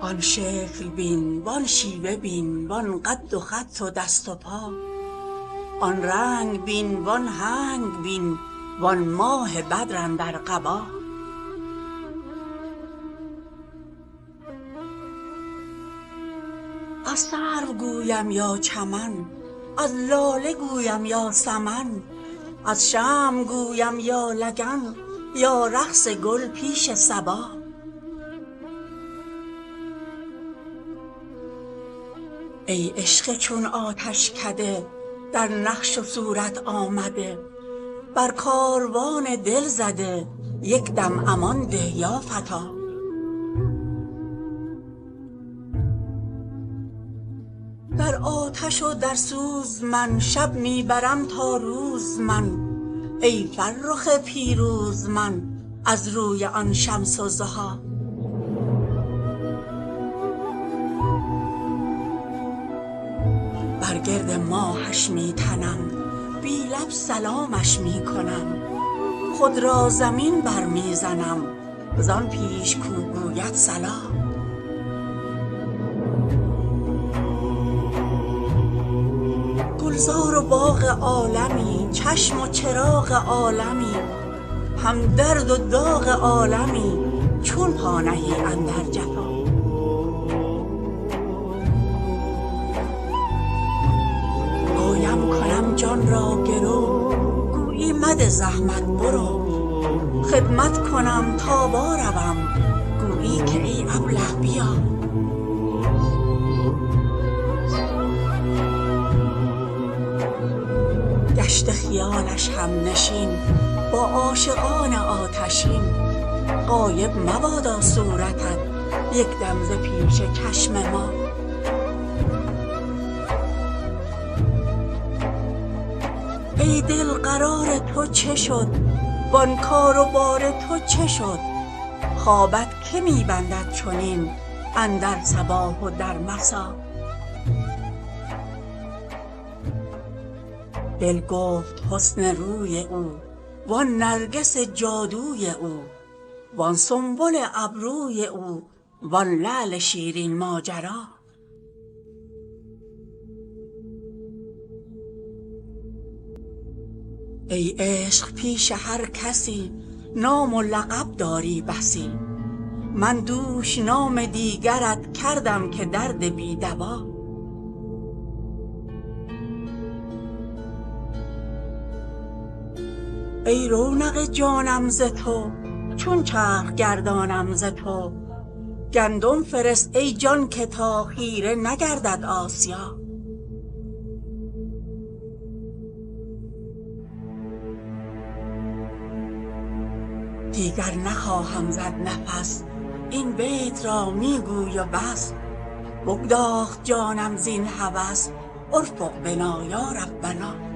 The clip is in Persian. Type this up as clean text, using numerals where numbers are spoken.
آن شکل بین وان شیوه بین وان قد و خط و دست و پا، آن رنگ بین وان هنگ بین وان ماه بدر اندر قبا. از سرو گویم یا چمن، از لاله گویم یا سمن، از شمع گویم یا لگن یا رقص گل پیش صبا. ای عشق چون آتشکده در نقش و صورت آمده، بر کاروان دل زده یک دم امان ده یا فتی. در آتش و در سوز من شب می برم تا روز من، ای فرخ پیروز من از روی آن شمس الضحی. بر گرد ماهش می تنم بی لب سلامش می کنم، خود را زمین بر می زنم زان پیش کو گوید صلا. گلزار و باغ عالمی، چشم و چراغ عالمی، هم درد و داغ عالمی چون پا نهی اندر جفا. گویم کنم جان را گرو گویی مده زحمت برو، خدمت کنم تا واروم گویی که ای ابله بیا. گشته خیالش همنشین با عاشقان آتشین، غایب مبادا صورتت یک دم ز پیش چشم ما. ای دل قرار تو چه شد وان کار و بار تو چه شد، خوابت که می بندد چنین اندر صباح و در مسا. دل گفت حسن روی او وان نرگس جادوی او، وان سنبل ابروی او وان لعل شیرین ماجرا. ای عشق پیش هر کسی نام و لقب داری بسی، من دوش نام دیگرت کردم که درد بی دوا. ای رونق جانم ز تو چون چرخ گردانم ز تو، گندم فرست ای جان که تا خیره نگردد آسیا. دیگر نخواهم زد نفس این بیت را می گوی و بس، بگداخت جانم زین هوس ارفق بنا یا ربنا.